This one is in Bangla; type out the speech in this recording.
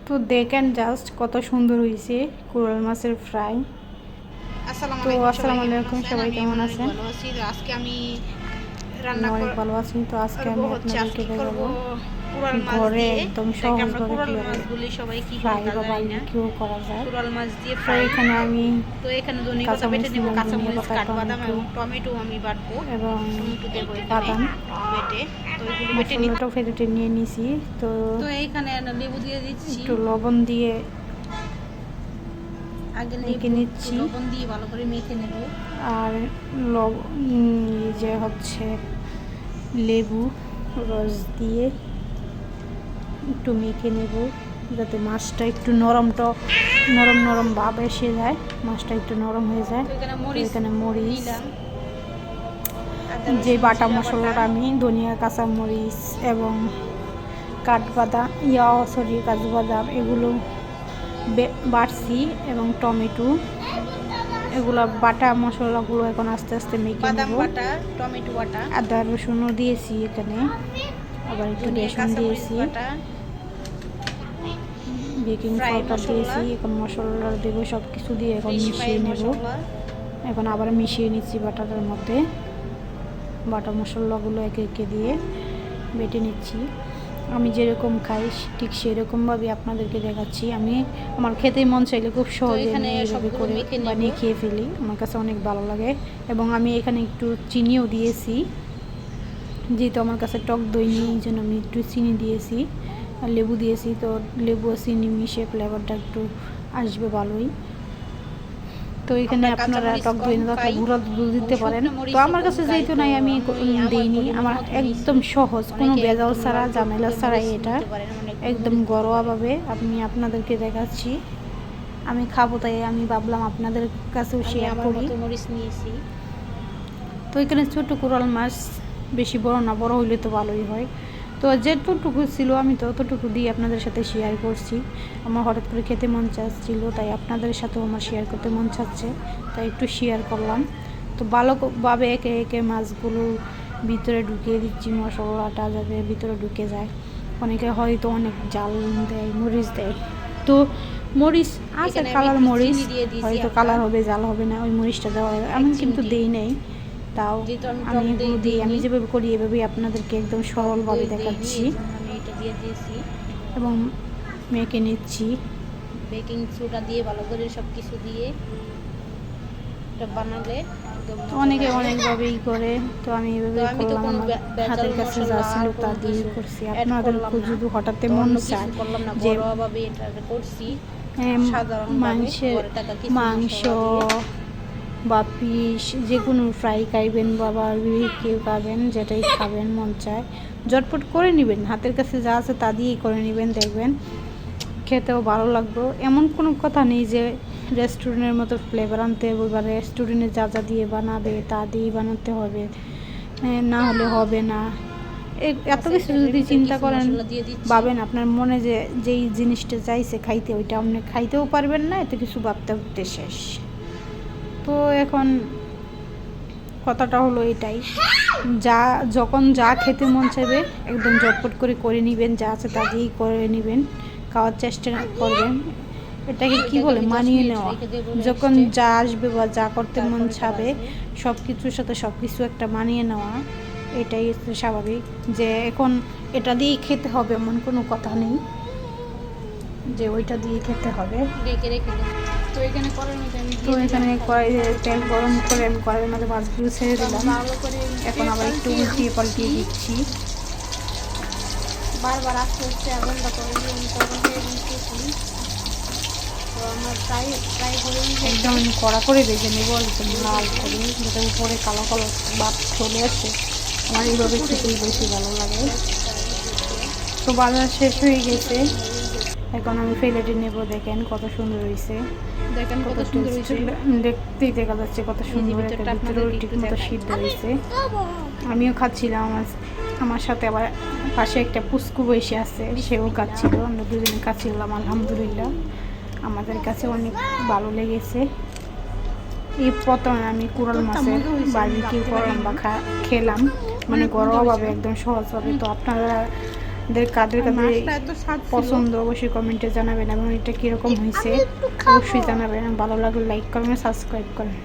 তো দেখেন জাস্ট কত সুন্দর হয়েছে কোরাল মাছের ফ্রাই। আসসালামু আলাইকুম, সবাই কেমন আছেন? আজকে আমি আমি রান্না অনেক ভালো আছি। তো আজকে আমি হচ্ছে আপনাদেরকে আজকে করব দেখাবো কুড়াল মাছ ঘরে দিয়ে। একদম যাকে আমরা সহজভাবে কুড়াল কীভাবে মাছ বলি, সবাই কি বলে ফ্রাই তা বা জানি না। বারবিকিউ করা যায়। কুড়াল মাছ দিয়ে তো ফ্রাই। এখানে আমি তো এখানে ধনিয়া পাতা বেটে কাঁচামরিচ নেব, নিলাম, ধনিয়া কাঁচামরিচ, পাতা, কাঠবাদাম টমেটো এবং টমেটো আমি বাটবো, এবং টমেটো দেবো এখানে বাদাম, বেটে। তো এগুলো বেটে মশলাটাও ফেটে নিয়ে নিছি। তো তো এইখানে লেবু দিয়ে দিচ্ছি, একটু লবণ দিয়ে আগে মেখে লেবু একটু নিচ্ছি। লবণ দিয়ে ভালো করে মেখে নেব। আর এই যে হচ্ছে লেবু রস দিয়ে একটু মেখে নেব, যাতে মাছটা একটু নরম নরম ভাব এসে যায়, মাছটা একটু নরম হয়ে যায়। তো এখানে মরিচ, যে বাটা মশলাটা আমি ধনিয়া, কাঁচামরিচ এবং কাঠবাদাম কাজু বাদাম এগুলো বাটছি এবং টমেটো, এগুলো বাটা মশলাগুলো এখন আস্তে আস্তে মেখে নেব। টমেটো বাটা, আদা রসুনও দিয়েছি এখানে, আবার একটু রসুন দিয়েছি, বেকিং পাউডার দিয়েছি। এখন মশলা দেবো, সব কিছু দিয়ে এখন মিশিয়ে নেব। এখন আবার মিশিয়ে নিচ্ছি বাটাটার মধ্যে, বাটা মশলাগুলো একে একে দিয়ে বেটে নিচ্ছি। আমি যেরকম খাই ঠিক সেরকমভাবে আপনাদেরকে দেখাচ্ছি। আমার খেতে মন চাইলে খুব সহজে আমি এইভাবে করে বানিয়ে খেয়ে ফেলি, আমার কাছে অনেক ভালো লাগে। এবং আমি এখানে একটু চিনিও দিয়েছি, যেহেতু আমার কাছে টক দই নেই, এই জন্য আমি একটু চিনি দিয়েছি। আর লেবু দিয়েছি, তো লেবু আর চিনি মিশিয়ে ফ্লেভারটা একটু আসবে ভালোই। তো এখানে আপনারা টক দই না থাকলে গুঁড়া দুধ দিতে পারেন। তো আমার কাছে যেহেতু নাই, আমি দিইনি। আমার একদম সহজ, কোনো ভেজাল ছাড়া, ঝামেলা ছাড়াই এটা একদম ঘরোয়াভাবে আমি আপনাদেরকে দেখাচ্ছি। আমি খাবো, তাই আমি ভাবলাম আপনাদের কাছেও শেয়ার করি। তো এখানে ছোটো কোরাল মাছ, বেশি বড় না, বড় হইলে তো ভালোই হয়। তো যেটুকু ছিল আমি তো অতটুকু দিয়ে আপনাদের সাথে শেয়ার করছি। আমার হঠাৎ করে খেতে মন চাচ্ছিল, তাই আপনাদের সাথেও আমার শেয়ার করতে মন চাচ্ছে, তাই একটু শেয়ার করলাম। তো ভালোভাবে একে একে মাছগুলো ভিতরে ঢুকিয়ে দিচ্ছি, মশলাটা যাতে ভিতরে ঢুকে যায়। অনেকে হয়তো অনেক জাল দেয়, মরিচ দেয়। তো মরিচ আছে, কালার মরিচ, হয়তো কালার হবে, জাল হবে না, ওই মরিচটা দেওয়া হয়, এমন কিন্তু দেই নেই। তাও আমি এগুলো দিই, আমি যেভাবে করি এভাবেই আপনাদেরকে একদম সরলভাবে দেখাচ্ছি এবং মেখে নিচ্ছি। বেকিং সোডা দিয়ে ভালো করে সব কিছু দিয়ে এটা বানালে অনেকে অনেকভাবেই করে, তো আমি এভাবেই করলাম। আমার হাতের কাছে যা ছিল তা দিয়ে করছি। আপনাদের যদি হঠাৎ মন চায় যে মাংস বা পিস যে কোনো ফ্রাই খাইবেন বা বারবিকিউ খাবেন, যেটাই খাবেন মন চায় ঝটপট করে নেবেন, হাতের কাছে যা আছে তা দিয়েই করে নেবেন, দেখবেন খেতেও ভালো লাগবে। এমন কোনো কথা নেই যে রেস্টুরেন্টের মতো ফ্লেভার আনতে হবে বা রেস্টুরেন্টে যা যা দিয়ে বানাবে তা দিয়েই বানাতে হবে, না হলে হবে না। এত কিছু যদি চিন্তা করেন, ভাবেন আপনার মনে যেই জিনিসটা চাইছে খাইতে, ওইটা আপনি খাইতেও পারবেন না, এত কিছু ভাবতে ভাবতে শেষ। তো এখন কথাটা হলো এটাই, যখন যা খেতে মন চাইবে একদম ঝটপট করে নেবেন, যা আছে তা দিয়েই করে নেবেন, খাওয়ার চেষ্টা করবেন। এটাকে কি বলে, মানিয়ে নেওয়া। যখন যা আসবে বা যা করতে মন চাবে সব কিছুর সাথে সব কিছু একটা মানিয়ে নেওয়া, এটাই স্বাভাবিক। যে এখন এটা দিয়েই খেতে হবে এমন কোনো কথা নেই যে ওইটা দিয়ে খেতে হবে। তো এখানে কড়াইয়ে তেল গরম করে আমি কড়াইয়ের মধ্যে মাছগুলো ছেড়ে দিলাম। এখন আবার একটু উল্টিয়ে পাল্টিয়ে দিচ্ছি। বারবার আস্তে আস্তে আগুনটা করে দিয়েছি। তো আমার ফ্রাই করে একদম কড়া করে ভেজে নেবো, একদম লাল করে, যেটা উপরে কালো কালো ভাব চলে আসে। আমার এইভাবে খেতেই বেশি ভালো লাগে। তো বাজার শেষ হয়ে গেছে, এখন আমি ফেলেটে নেব। দেখেন কত সুন্দর হয়েছে, দেখেন কত সুন্দর হয়েছে, দেখতেই দেখা যাচ্ছে কত সুন্দর। একটা ভিতরেও ঠিক মতো সিদ্ধ হয়েছে। আমিও খাচ্ছিলাম, আমার সাথে আবার পাশে একটা পুস্কু বসে আছে, সেও খাচ্ছিল, আমরা দুজনে খাচ্ছিলাম। আলহামদুলিল্লাহ আমাদের কাছে অনেক ভালো লেগেছে। এই প্রথমে আমি কোরাল মাছের বারবিকিউ করলাম বা খেলাম, মানে ঘরোয়াভাবে একদম সহজভাবে। তো আপনারা কাদের কাদের মাছটা এত স্বাদ ছিল। পছন্দ অবশ্যই কমেন্টে জানাবেন এবং এটা কীরকম হয়েছে আমি একটু খাবো। অবশ্যই জানাবেন। ভালো লাগলে লাইক করবেন, সাবস্ক্রাইব করেন।